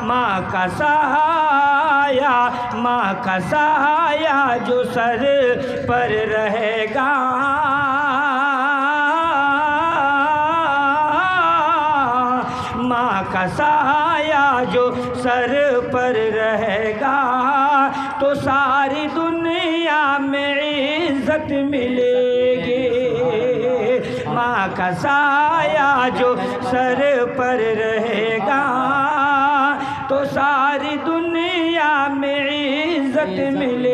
माँ का सहाया, माँ का सहाया जो सर पर रहेगा, माँ का सहाया जो सर पर रहेगा, तो सारी दुनिया में इज्जत मिलेगी। माँ का साया जो सर पर रहेगा, तो सारी दुनिया में इज्जत मिलेगी।